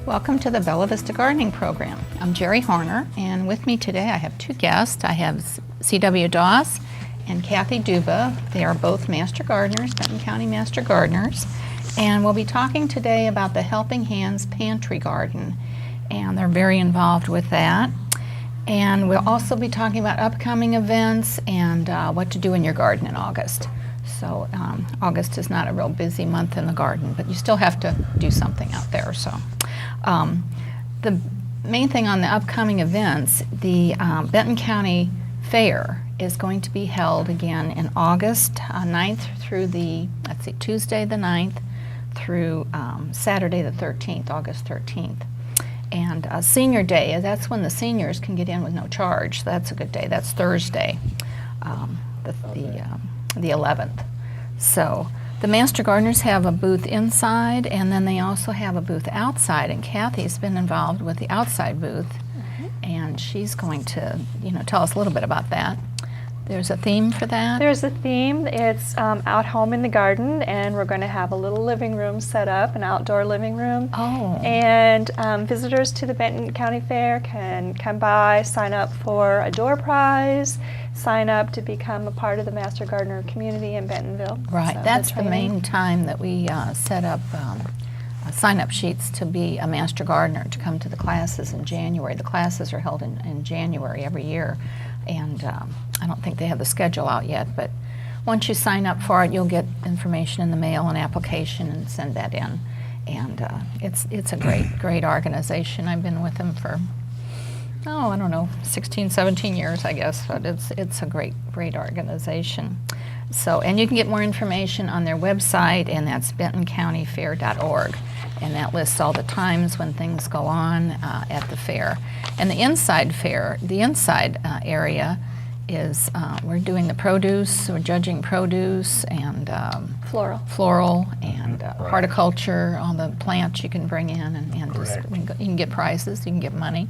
Welcome to the Bella Vista Gardening Program. I'm Jerry Horner, and with me today I have two guests. I have C.W. Doss and Kathy Duba. They are both Master Gardeners, Benton County Master Gardeners, and we'll be talking today about the Helping Hands Pantry Garden, and they're very involved with that. And we'll also be talking about upcoming events and what to do in your garden in August. So August is not a real busy month in the garden, but you still have to do something out there. So the main thing on the upcoming events, the Benton County Fair is going to be held again in August 9th through Tuesday the 9th through Saturday the 13th, August 13th. And Senior Day, that's when the seniors can get in with no charge. That's a good day. That's Thursday, the 11th. So the Master Gardeners have a booth inside, and then they also have a booth outside, and Kathy's been involved with the outside booth, and she's going to, tell us a little bit about that. There's a theme for that? There's a theme. It's out home in the garden, and we're going to have a little living room set up, an outdoor living room. Oh. And visitors to the Benton County Fair can come by, sign up for a door prize, sign up to become a part of the Master Gardener community in Bentonville. Right. So that's the main time that we set up sign-up sheets to be a Master Gardener, to come to the classes in January. The classes are held in January every year, and I don't think they have the schedule out yet, but once you sign up for it, you'll get information in the mail, an application, and send that in. And it's a great organization. I've been with them for, 16, 17 years, I guess, but it's a great organization. So, and you can get more information on their website, and that's bentoncountyfair.org, and that lists all the times when things go on at the fair. And the inside area is, we're doing the produce, we're judging produce and floral and horticulture, all the plants you can bring in, and just, you can get prizes, you can get money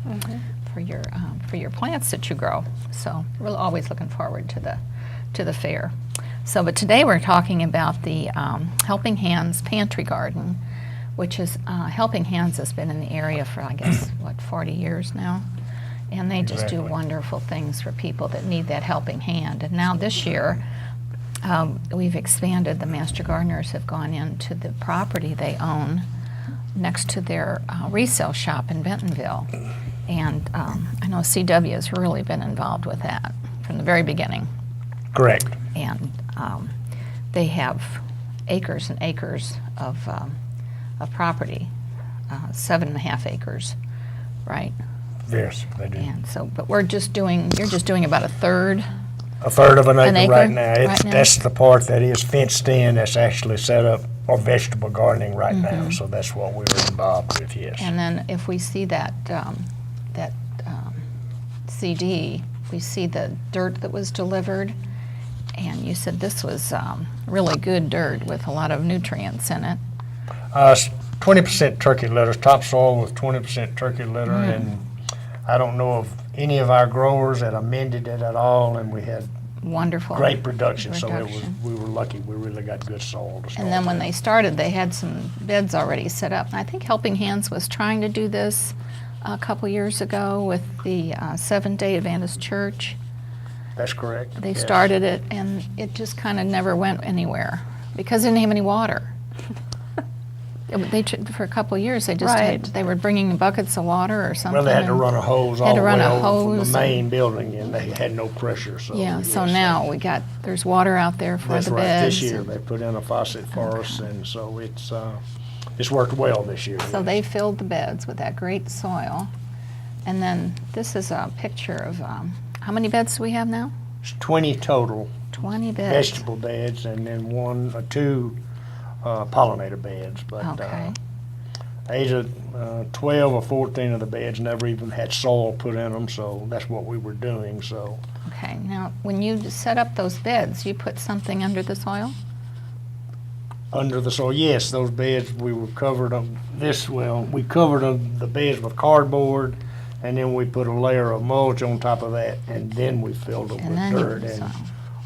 for your plants that you grow. So we're always looking forward to the fair. So, but today we're talking about the Helping Hands Pantry Garden, which is, Helping Hands has been in the area for, 40 years now. And they just do wonderful things for people that need that helping hand. And now this year, we've expanded. The Master Gardeners have gone into the property they own next to their resale shop in Bentonville. And I know CW has really been involved with that from the very beginning. Correct. And they have acres and acres of property, 7.5 acres, right? Yes, they do. And so, but you're just doing about a third. A third of an acre right now. Right now? That's the part that is fenced in, that's actually set up for vegetable gardening right now. So that's what we were involved with, yes. And then if we see that CD, we see the dirt that was delivered, and you said this was really good dirt with a lot of nutrients in it. 20% turkey litter, topsoil with 20% turkey litter, and I don't know of any of our growers that amended it at all, and we had wonderful great production. So we were lucky. We really got good soil to start. And then when they started, they had some beds already set up. And I think Helping Hands was trying to do this a couple years ago with the Seventh-day Adventist Church. That's correct. They started it, and it just kind of never went anywhere because they didn't have any water. For a couple of years, they were bringing buckets of water or something. Well, they had to run a hose all the way over from the main building, and they had no pressure. So so now there's water out there for the beds. That's right. This year they put in a faucet for us, and so it's worked well this year. So they filled the beds with that great soil, and then this is a picture of how many beds do we have now? It's 20 total. 20 beds. Vegetable beds, and then one or two pollinator beds, but age of 12 or 14 of the beds never even had soil put in them, so that's what we were doing. So okay, now when you set up those beds, you put something under the soil? Under the soil, yes. Those beds, we were covered them we covered the beds with cardboard, and then we put a layer of mulch on top of that, and then we filled them with dirt. And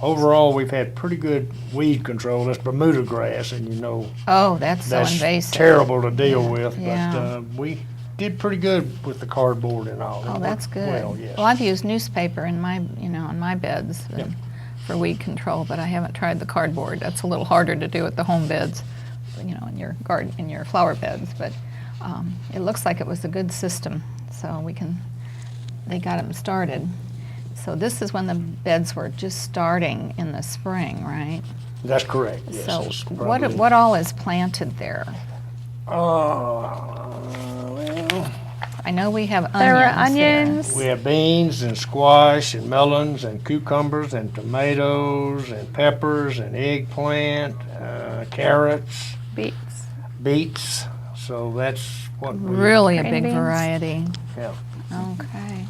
overall, we've had pretty good weed control. That's Bermuda grass, and oh, that's so invasive. Terrible to deal with. Yeah. But did pretty good with the cardboard and all. Oh, It that's worked good. Well, yes. Well, I've used newspaper in my, on my beds Yep. for weed control, but I haven't tried the cardboard. That's a little harder to do at the home beds, in your garden, in your flower beds. But it looks like it was a good system, so they got them started. So this is when the beds were just starting in the spring, right? That's correct, yes. So It's what probably- all is planted there? Well, I know we have onions. There were there. onions. we have beans and squash and melons and cucumbers and tomatoes and peppers and eggplant, carrots, Beets. beets. So that's what we. Really a Green big beans. variety. Yeah. Okay.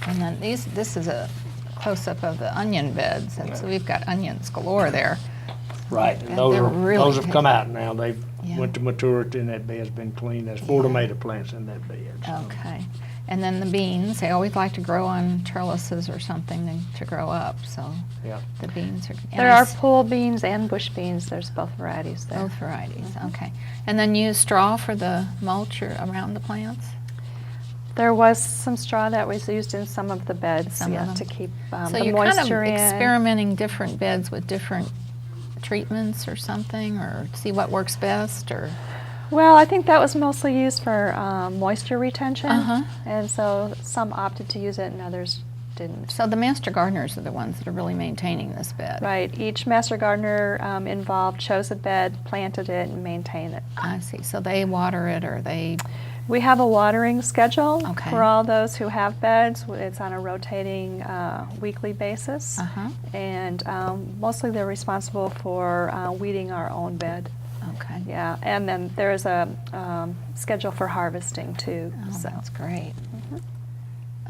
And then this is a close-up of the onion beds, and so we've got onions galore there. Right, And and those they're are, really those have big. come out now. They've Yeah. went to maturity and that bed's been cleaned. There's 4 tomato plants in that bed. so. Okay. And then the beans, they always like to grow on trellises or something to grow up, so Yeah. the beans are. and There I are s- pole beans and bush beans. There's both varieties there. Both varieties, okay. And then use straw for the mulch around the plants? There was some straw that was used in some of the beds, Some of yeah, them. to keep So the you're kind of moisture in. experimenting different beds with different treatments or something, or see what works best, or? Well, I think that was mostly used for moisture retention, Uh-huh. and so some opted to use it and others didn't. So the master gardeners are the ones that are really maintaining this bed? Right. Each master gardener involved chose a bed, planted it, and maintained it. I see. So they water it, or they? We have a watering schedule Okay. for all those who have beds. It's on a rotating weekly basis. Uh-huh. And mostly they're responsible for weeding our own bed. Okay. Yeah, and then there's a schedule for harvesting too. Oh, so. that's great.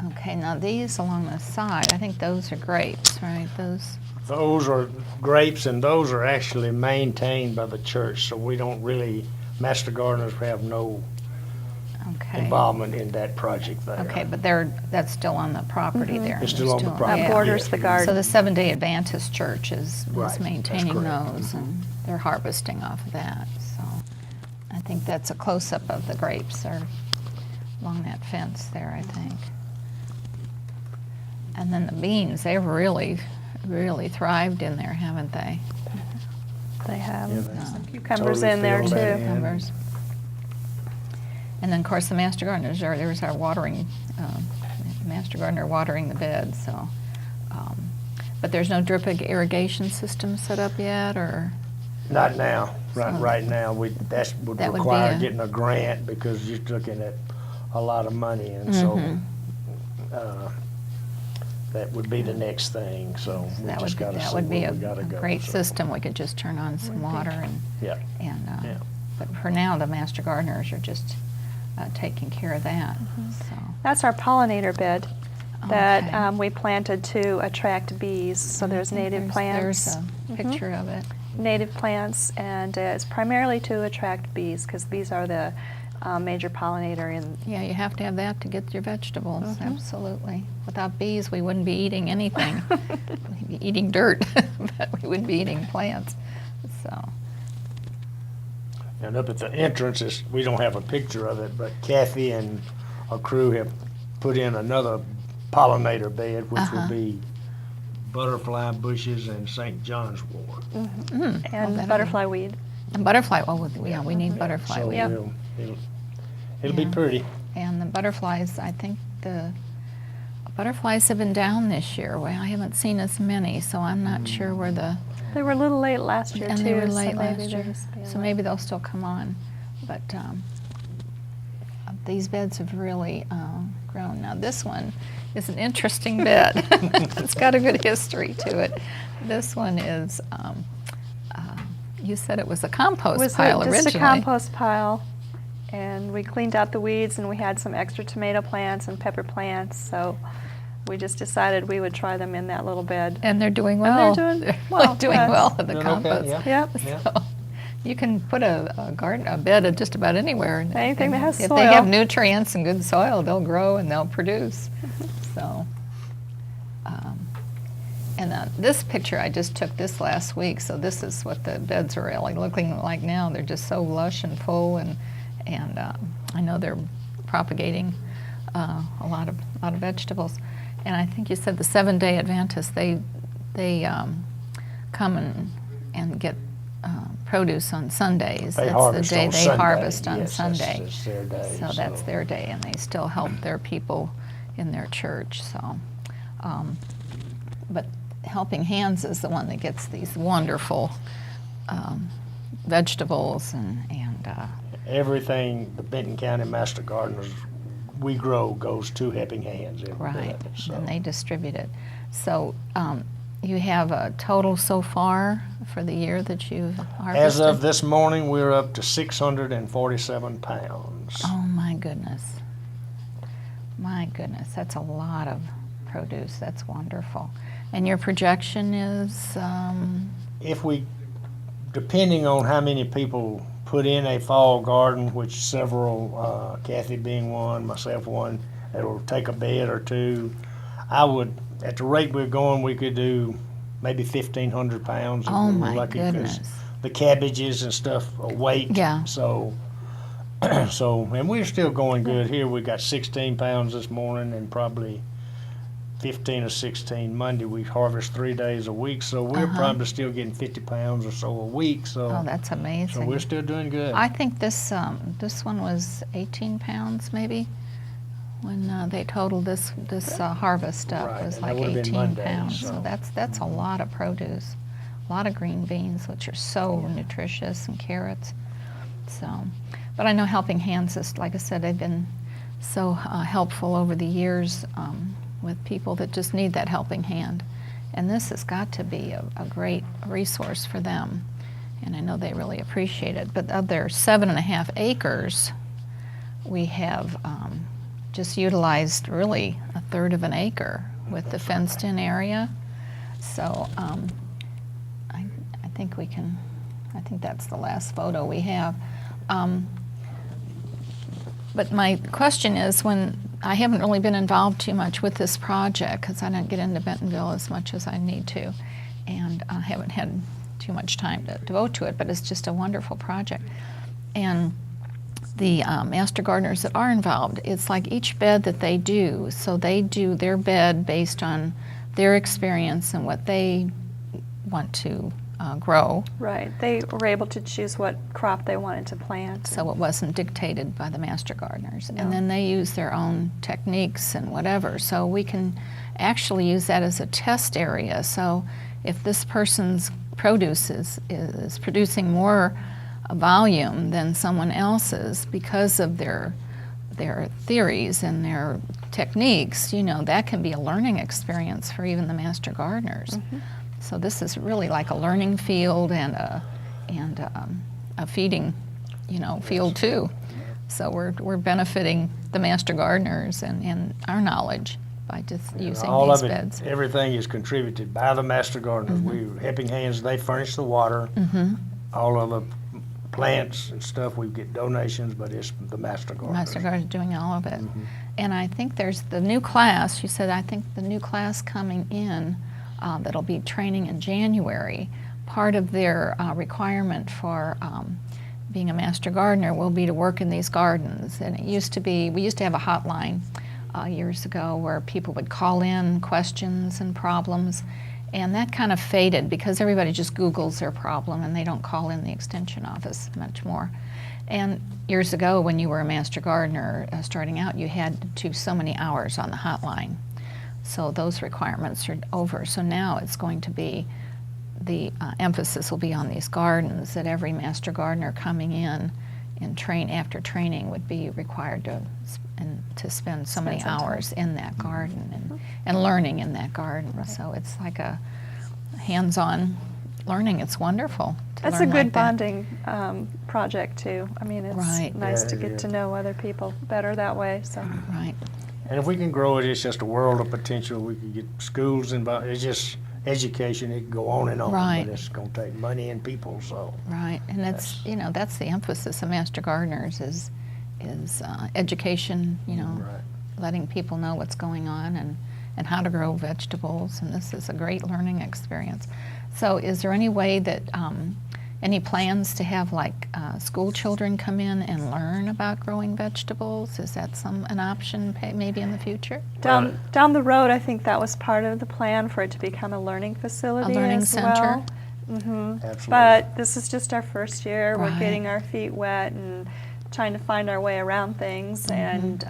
Okay, now these along the side, I think those are grapes, right? Those are grapes, and those are actually maintained by the church, so we don't really, master gardeners have no Okay. involvement in that project there. Okay, but that's still on the property there. It's They're still on the property. That yeah. borders yes. the garden. So the Seventh-day Adventist Church is Right, that's maintaining correct. those, and they're harvesting off of that. So I think that's a close-up of the grapes there along that fence there, I think. And then the beans, they've really, really thrived in there, haven't they? They have Yeah, they some cucumbers totally in there filled that too. in. Cucumbers. And then, of course, the master gardeners, there's our watering, master gardener watering the beds, so. But there's no drip irrigation system set up yet, or? Not now, So- right now, that would That would be require a- getting a grant, because you're looking at a lot of money, and so, that would be the next thing, so we That just would, gotta that see would be where a we gotta go. great so. system. We could just turn on some water Yeah, and, Yeah. but for now, the master gardeners are just taking care of that, so. That's our pollinator bed that Okay. we planted to attract bees. So there's native plants. There's a picture of it. Native plants, and it's primarily to attract bees because bees are the major pollinator in. Yeah, you have to have that to get your vegetables, Mhm. absolutely. Without bees, we wouldn't be eating anything. We'd be eating dirt, but we wouldn't be eating plants, so. and up at the entrance, we don't have a picture of it, but Kathy and her crew have put in another pollinator bed, which Uh-huh. will be butterfly bushes and St. John's wort. that'd And be- butterfly weed. And butterfly, yeah, we need butterfly So weed. Yep. it'll be Yeah. pretty. And the butterflies, I think the butterflies have been down this year. Well, I haven't seen as many, so I'm not sure where the, They were a little late last year and too. they were so late maybe last year. they'll just be So late. maybe they'll still come on. But these beds have really grown. Now this one is an interesting bed. It's got a good history to it. This one is, you said it was a compost was pile just originally. a compost pile, and we cleaned out the weeds, and we had some extra tomato plants and pepper plants, so we just decided we would try them in that little bed. And they're doing And well. they're doing really well, doing yes. well in the Doing okay, compost. yeah. Yep. Yeah. So you can put a bed at just about anywhere. and- Anything that and has if soil. they have nutrients and good soil, they'll grow and they'll produce. So, and this picture I just took this last week. So this is what the beds are really looking like now. They're just so lush and full, and I know they're propagating a lot of vegetables. And I think you said the Seventh-day Adventists, they come and get produce on Sundays. They That's harvest the day on they Sunday. harvest on Yes, Sunday. that's their day, So that's their day, and they still help their people in their church. So, but Helping Hands is the one that gets these wonderful vegetables and Everything the Benton County Master Gardeners we grow goes to Helping Hands. Every right, bit, so. and they distribute it. So you have a total so far for the year that you've harvested? As of this morning, we're up to 647 pounds. Oh my goodness. My goodness, that's a lot of produce. That's wonderful. And your projection is? If we, depending on how many people put in a fall garden, which several, Kathy being one, myself one, it'll take a bed or two. I would, at the rate we're going, we could do maybe 1,500 pounds. If Oh we were my lucky, 'cause goodness. the cabbages and stuff weight. Yeah. So, and we're still going good here. We got 16 pounds this morning and probably 15 or 16 Monday. We harvest 3 days a week, so we're probably still getting 50 pounds or so a week. So, Oh, that's amazing. so we're still doing good. I think this one was 18 pounds maybe when they totaled this harvest up. Right, It was and that like would've been 18 Monday, pounds. so. So that's a lot of produce, a lot of green beans, which are so nutritious, and carrots. So, but I know Helping Hands is, like I said, they've been so helpful over the years with people that just need that helping hand. And this has got to be a great resource for them. And I know they really appreciate it. But of their 7.5 acres, we have just utilized really 1/3 of an acre with the fenced-in area. So I think we can, I think that's the last photo we have. But my question is, when I haven't really been involved too much with this project because I don't get into Bentonville as much as I need to, and I haven't had too much time to devote to it, but it's just a wonderful project. And the Master Gardeners that are involved, it's like each bed that they do, so they do their bed based on their experience and what they want to grow. Right. They were able to choose what crop they wanted to plant. So it wasn't dictated by the Master Gardeners. No. And then they use their own techniques and whatever. So we can actually use that as a test area. So if this person's produce is producing more volume than someone else's because of their theories and their techniques, you know, that can be a learning experience for even the Master Gardeners. Mm-hmm. So this is really like a learning field and a feeding, you know, field too. So we're benefiting the Master Gardeners and our knowledge by just using all these of it, beds. everything is contributed by the Master Gardeners. We Helping Hands, they furnish the water. All of the plants and stuff, we get donations, but it's the Master Gardeners. Master Gardeners doing all of it. And I think there's the new class, you said, I think the new class coming in that'll be training in January, part of their requirement for being a Master Gardener will be to work in these gardens. And it used to be, we used to have a hotline years ago where people would call in questions and problems, and that kind of faded because everybody just Googles their problem and they don't call in the extension office much more. And years ago when you were a Master Gardener starting out, you had to so many hours on the hotline. So those requirements are over. So now it's going to be, the emphasis will be on these gardens, that every Master Gardener coming in and after training would be required to spend so many some time. hours in that garden and learning in that garden. Right. So it's like a hands-on learning. It's wonderful to That's a learn good like that. bonding project too. I mean, it's Right. nice Yeah, to yeah. get to know other people better that way. So Right. And if we can grow it, it's just a world of potential. We could get schools involved. It's just education. It can go on and on, Right. but it's going to take money and people. So Right, and that's, you know, that's the emphasis of Master Gardeners is education, you know, right. letting people know what's going on and how to grow vegetables, and this is a great learning experience. So is there any way that any plans to have like school children come in and learn about growing vegetables? Is that an option maybe in the future? Down the road, I think that was part of the plan for it to become a learning facility A learning as center? well. Mm-hmm. Absolutely. But this is just our first year. Right. We're getting our feet wet and trying to find our way around things and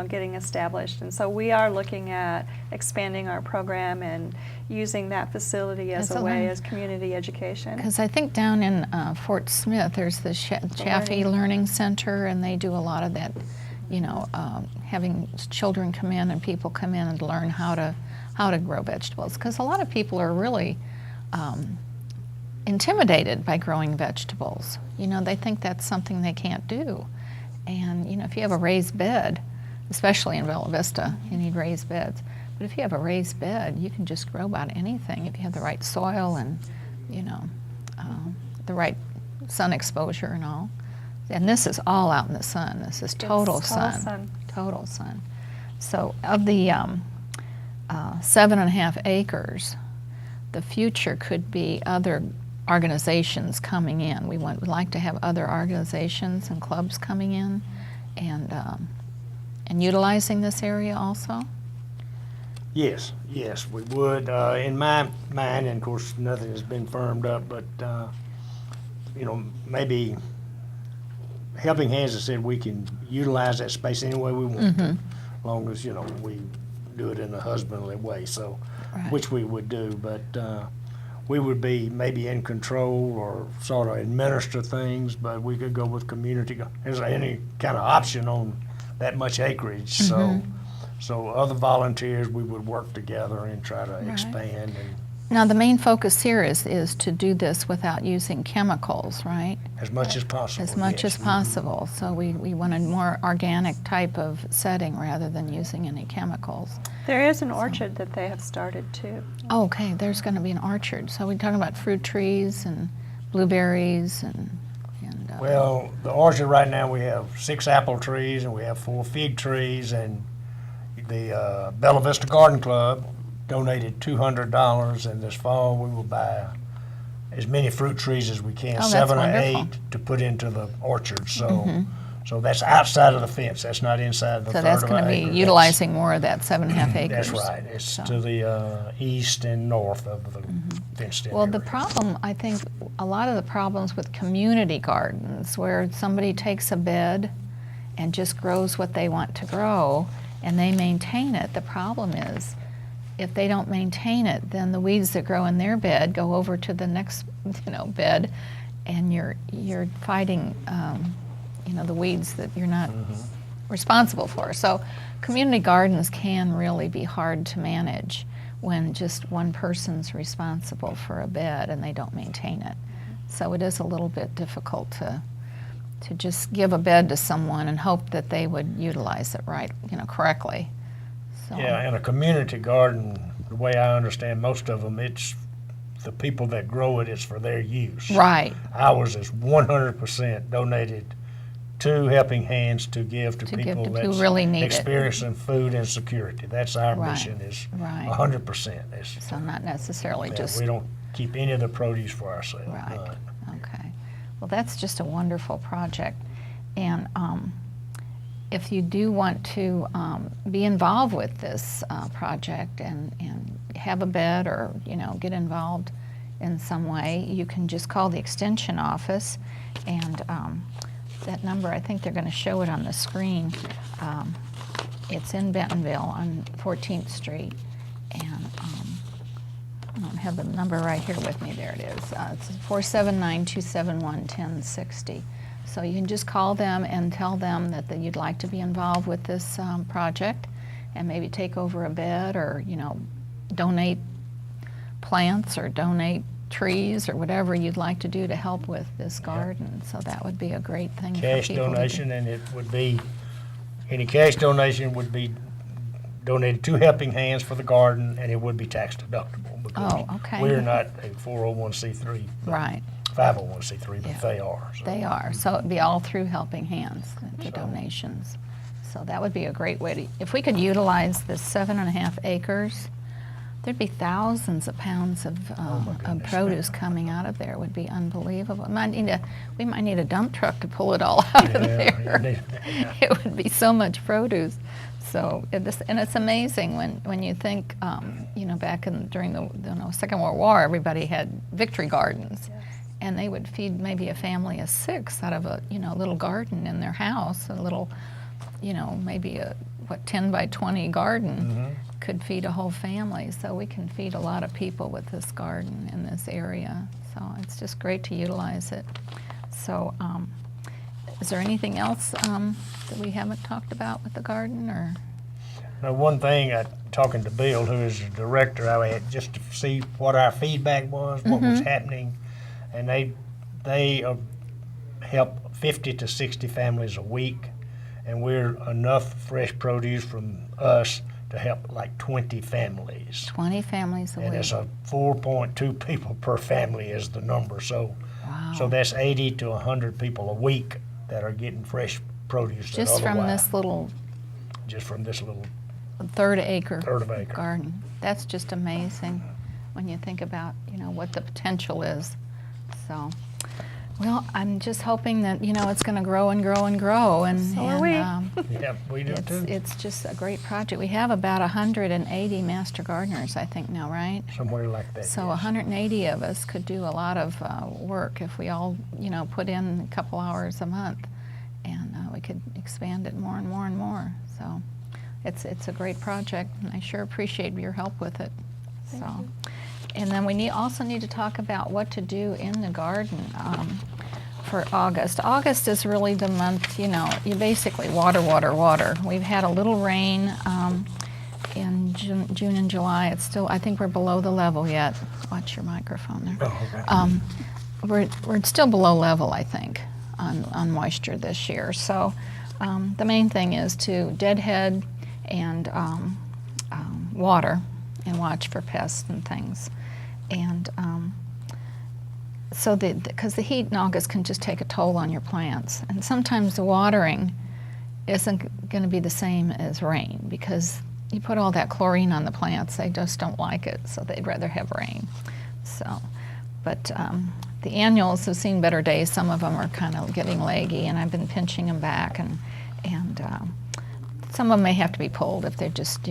getting established. And so we are looking at expanding our program and using that facility as a way as community education. Because I think down in Fort Smith, there's the Chaffee Learning Center, and they do a lot of that, having children come in and people come in and learn how to grow vegetables. Because a lot of people are really intimidated by growing vegetables. They think that's something they can't do. And, if you have a raised bed, especially in Bella Vista, you need raised beds. But if you have a raised bed, you can just grow about anything if you have the right soil and, the right sun exposure and all. And this is all out in the sun. This is total sun. Total sun. So of the 7.5 acres, the future could be other organizations coming in. We'd like to have other organizations and clubs coming in and utilizing this area also. Yes, we would. In my mind, and of course, nothing has been firmed up, but, maybe Helping Hands has said we can utilize that space any way we want to, as long as, we do it in a husbandly way, so, Right. which we would do, but we would be maybe in control or sort of administer things, but we could go with community. Is there any kind of option on that much acreage? So other volunteers, we would work together and try to expand. And Now the main focus here is to do this without using chemicals, right? as much as possible. As much yes. as possible. So we want a more organic type of setting rather than using any chemicals. There is an orchard that they have started too. Okay, there's going to be an orchard. So we're talking about fruit trees and blueberries and Well, the orchard right now, we have 6 apple trees and we have 4 fig trees, and the Bella Vista Garden Club donated $200, and this fall we will buy as many fruit trees as we can, Oh, that's 7 or wonderful. 8, to put into the orchard. So that's outside of the fence. That's not inside the so third that's of going an to acre. be That's- utilizing more of that 7.5 acres. That's right. It's So- to the east and north of the fenced-in Well, the area. problem, I think, a lot of the problems with community gardens, where somebody takes a bed and just grows what they want to grow, and they maintain it, the problem is, if they don't maintain it, then the weeds that grow in their bed go over to the next, bed, and you're fighting, the weeds that you're not responsible for. So, community gardens can really be hard to manage when just one person's responsible for a bed and they don't maintain it. So it is a little bit difficult to just give a bed to someone and hope that they would utilize it correctly. So, Yeah, in a community garden, the way I understand most of them, it's the people that grow it, it's for their use. right, Ours is 100% donated to Helping Hands to give to people who that's really need it. experiencing food insecurity. That's our Right, mission, is right. 100%. It's, So not necessarily yeah, just we don't keep any of the produce for ourselves. right. none. Okay. Well, that's just a wonderful project, and if you do want to be involved with this project and have a bed or get involved in some way, you can just call the extension office, and that number, I think they're going to show it on the screen. It's in Bentonville on 14th Street, and I don't have the number right here with me. There it is. It's 479-271-1060. So you can just call them and tell them that you'd like to be involved with this project, and maybe take over a bed, or donate plants or donate trees or whatever you'd like to do to help with this garden. So that would be a great thing Cash for people donation, and it would be, any cash donation would be donated to Helping Hands for the garden, and it would be tax deductible. Because Oh, okay. we're not a 401c3. but Right. 501c3, but Yeah. they are. So. They are. So it'd be all through Helping Hands, the So- donations. So that would be a great way to, if we could utilize the 7.5 acres There'd be thousands of pounds of goodness. produce coming out of there. It would be unbelievable. We might need a dump truck to pull it all out of there. Yeah. It would be so much produce. So, and it's amazing when you think, back during the Second World War, everybody had victory gardens. Yes. And they would feed maybe a family of 6 out of a little garden in their house, a little, maybe a 10 by 20 garden could feed a whole family. So we can feed a lot of people with this garden in this area. So it's just great to utilize it. So is there anything else that we haven't talked about with the garden, or? Now, one thing, talking to Bill, who is the director, I had just to see what our feedback was, what was happening, and they help 50 to 60 families a week, and we're enough fresh produce from us to help like 20 families. 20 families a And week. it's a 4.2 people per family is the number. So, Wow. so that's 80 to 100 people a week that are getting fresh produce. that Just from otherwise- this little Just from this little third of acre garden. That's just amazing when you think about, what the potential is. So, well, I'm just hoping that, it's going to grow and grow and grow. And, So are we. Yeah, we do too. it's just a great project. We have about 180 Master Gardeners, I think now, right? Somewhere like that. So yes. 180 of us could do a lot of work if we all, put in a couple hours a month, and we could expand it more and more and more. So it's a great project, and I sure appreciate your help with it. Thank So, you. and then we also need to talk about what to do in the garden for August. August is really the month, you basically water, water, water. We've had a little rain in June and July. It's still, I think we're below the level yet. Watch your microphone there. Oh, okay. We're still below level, I think, on moisture this year. So the main thing is to deadhead and water and watch for pests and things. And so because the heat in August can just take a toll on your plants. And sometimes the watering isn't going to be the same as rain, because you put all that chlorine on the plants, they just don't like it, so they'd rather have rain. So, but the annuals have seen better days. Some of them are kind of getting leggy, and I've been pinching them back, and some of them may have to be pulled if they're just,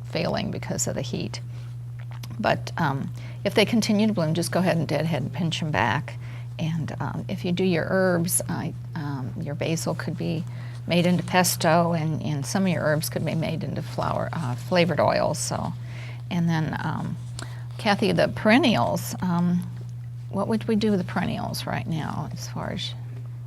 failing because of the heat. But if they continue to bloom, just go ahead and deadhead and pinch them back. And if you do your herbs, your basil could be made into pesto, and some of your herbs could be made into flavored oils. So, and then Kathy, the perennials. What would we do with the perennials right now, as far as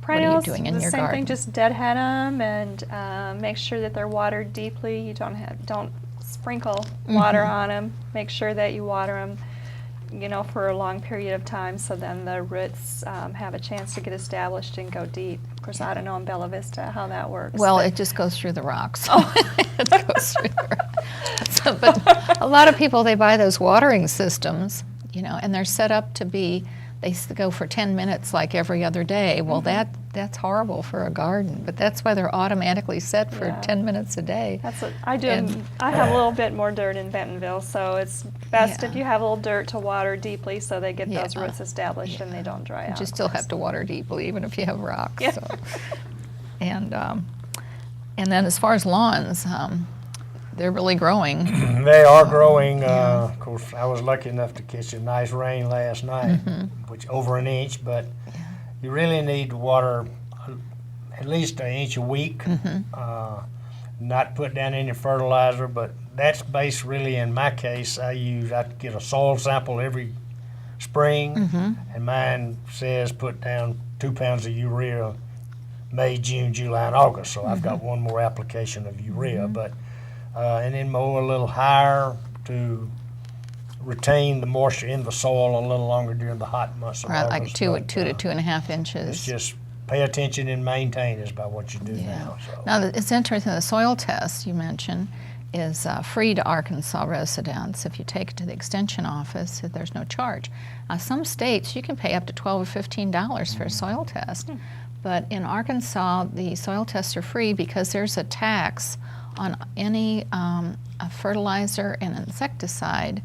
Perennials, what are you doing in the your same garden? thing, just deadhead them and make sure that they're watered deeply. You don't sprinkle water on them. Make sure that you water them, for a long period of time, so then the roots have a chance to get established and go deep. Of course, I don't know in Bella Vista how that works. Well, but- it just goes through the rocks. It goes through the rocks. So, but a lot of people, they buy those watering systems, and they're set up to be, they go for 10 minutes like every other day. Well, that's horrible for a garden, but that's why they're automatically set for Yeah. 10 minutes a day. That's what I do. And- I have a little bit more dirt in Bentonville, so it's best if Yeah. you have a little dirt to water deeply so they get those Yeah. roots established and they don't dry out. But you still have to water deeply, even if you have rocks. Yeah. So. And then as far as lawns, they're really growing. They are growing. Of course, I was lucky enough to catch a nice rain last night, which over an inch, but you really need to water at least an inch a week. Not put down any fertilizer, but that's based really, in my case, I get a soil sample every spring, and mine says put down 2 pounds of urea May, June, July, and August. So I've got one more application of urea, but and then mow a little higher to retain the moisture in the soil a little longer during the hot months of Right, like August. 2 But, to 2.5 inches. It's just pay attention and maintain is about what you do now. So. Now, it's interesting, the soil test you mentioned is free to Arkansas residents. If you take it to the extension office, there's no charge. Some states, you can pay up to $12 or $15 for a soil test. But in Arkansas, the soil tests are free because there's a tax on any a fertilizer and insecticide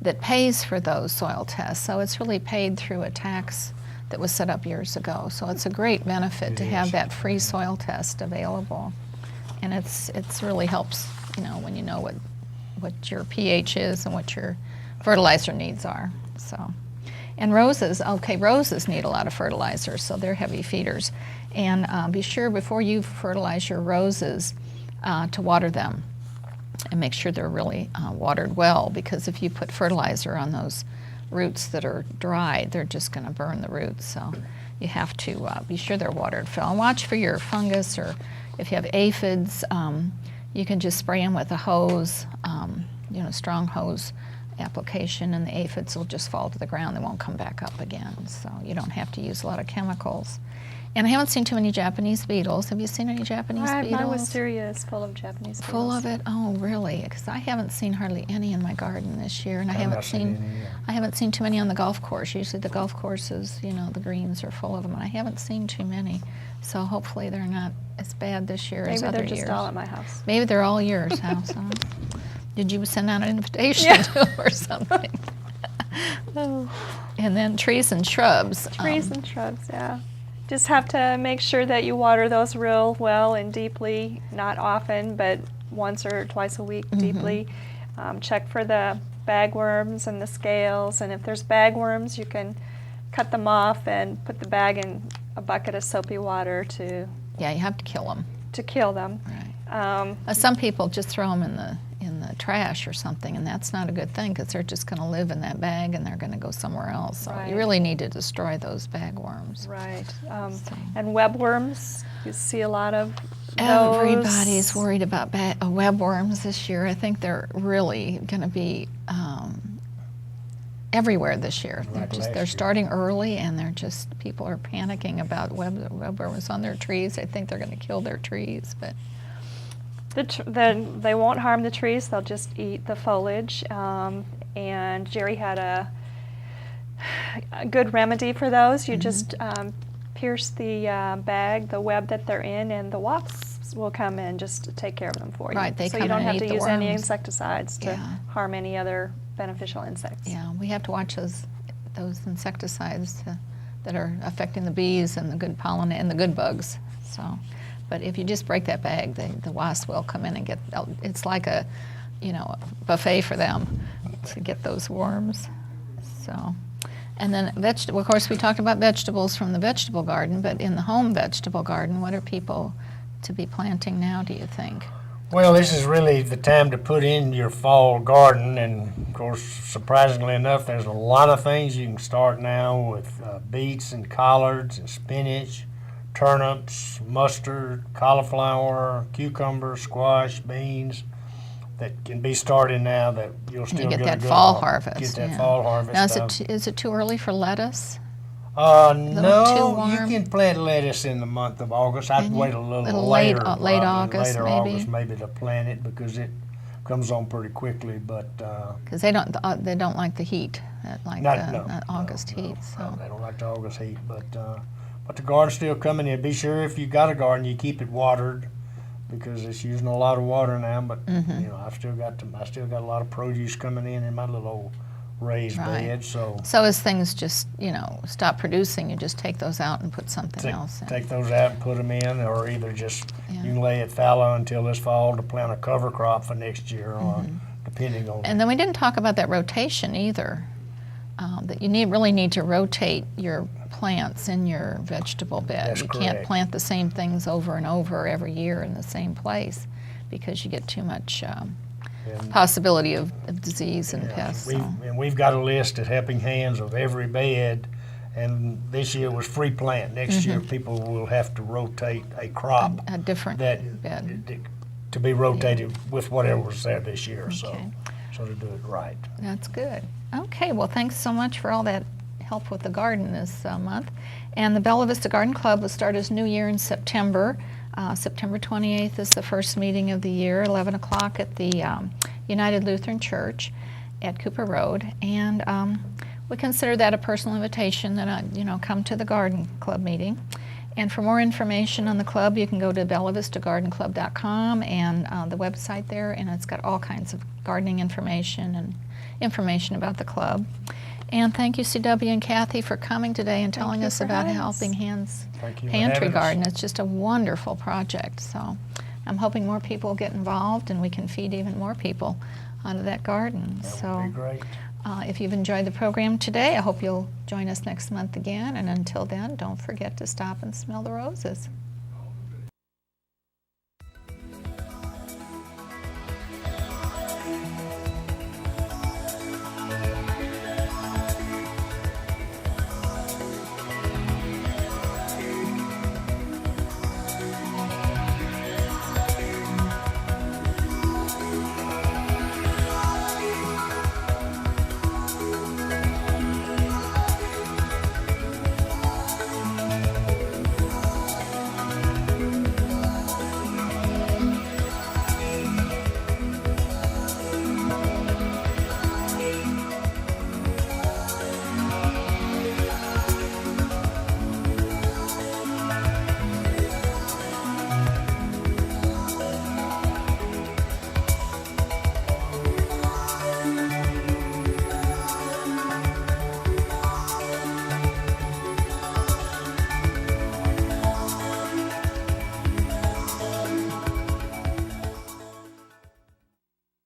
that pays for those soil tests. So it's really paid through a tax that was set up years ago. So it's a great benefit to have that free soil test available. And it's really helps, when you know what your pH is and what your fertilizer needs are. So, and roses need a lot of fertilizer, so they're heavy feeders. And be sure before you fertilize your roses to water them and make sure they're really watered well, because if you put fertilizer on those roots that are dry, they're just going to burn the roots. So you have to be sure they're watered well. And watch for your fungus, or if you have aphids, you can just spray them with a hose, strong hose application, and the aphids will just fall to the ground. They won't come back up again. So you don't have to use a lot of chemicals. And I haven't seen too many Japanese beetles. Have you seen any Japanese beetles? My wisteria is full of Japanese beetles. Full of it? Oh, really? Because I haven't seen hardly any in my garden this year, and I haven't seen too many on the golf course. Usually the golf courses, the greens are full of them, and I haven't seen too many. So hopefully they're not as bad this year as other years. Maybe they're just all at my house. Maybe they're all yours, house. Huh? Did you send out an invitation to them or something? And then trees and shrubs. Trees and shrubs, yeah. Just have to make sure that you water those real well and deeply, not often, but once or twice a week deeply. Check for the bagworms and the scales, and if there's bagworms, you can cut them off and put the bag in a bucket of soapy water to... Yeah, you have to kill them. To kill them. Right. Some people just throw them in the trash or something, and that's not a good thing, because they're just going to live in that bag and they're going to go somewhere else. So you really need to destroy those bagworms. Right. And webworms, you see a lot of those. Everybody's worried about webworms this year. I think they're really going to be everywhere this year. They're starting early, and people are panicking about webworms on their trees. They think they're going to kill their trees, but they won't harm the trees. They'll just eat the foliage. And Jerry had a good remedy for those. You just pierce the bag, the web that they're in, and the wasps will come in just to take care of them for you. Right, so you don't have to use any insecticides to harm any other beneficial insects. Yeah, we have to watch those insecticides that are affecting the bees and the good pollen and the good bugs. So. But if you just break that bag, the wasps will come in and it's like a buffet for them to get those worms. So, and then of course we talked about vegetables from the vegetable garden, but in the home vegetable garden, what are people to be planting now, do you think? Well, this is really the time to put in your fall garden, and of course, surprisingly enough, there's a lot of things you can start now with beets and collards and spinach, turnips, mustard, cauliflower, cucumber, squash, beans that can be started now that you'll still get that fall harvest. Get that fall harvest. Now, is it too early for lettuce? No, you can plant lettuce in the month of August. I'd wait a little later. Late August, later maybe. August maybe to plant it, because it comes on pretty quickly. But because they don't like the heat, that August heat. No, they don't like the August heat, but the garden's still coming in. Be sure if you got a garden, you keep it watered, because it's using a lot of water now. But I've still got a lot of produce coming in my little old raised bed. So as things just stop producing, you just take those out and put something else in. Take those out and put them in, or either you can lay it fallow until this fall to plant a cover crop for next year, or depending on. And then we didn't talk about that rotation either. That you really need to rotate your plants in your vegetable bed. That's you correct. Can't plant the same things over and over every year in the same place, because you get too much possibility of disease and pests. And we've got a list at Helping Hands of every bed, and this year was free plant. Next year people will have to rotate a crop, a different bed to be rotated with whatever was there this year. So to do it right. That's good. Okay, well, thanks so much for all that help with the garden this month. And the Bella Vista Garden Club will start its new year in September. September 28th is the first meeting of the year, 11 o'clock at the United Lutheran Church at Cooper Road. And we consider that a personal invitation that come to the garden club meeting. And for more information on the club, you can go to bellavistagardenclub.com and the website there, and it's got all kinds of gardening information and information about the club. And thank you, CW and Kathy, for coming today and telling you us for about having us. Helping Hands Thank you for Pantry having us. Garden. It's just a wonderful project. So I'm hoping more people get involved and we can feed even more people onto that garden. That would be great. If you've enjoyed the program today, I hope you'll join us next month again. And until then, don't forget to stop and smell the roses.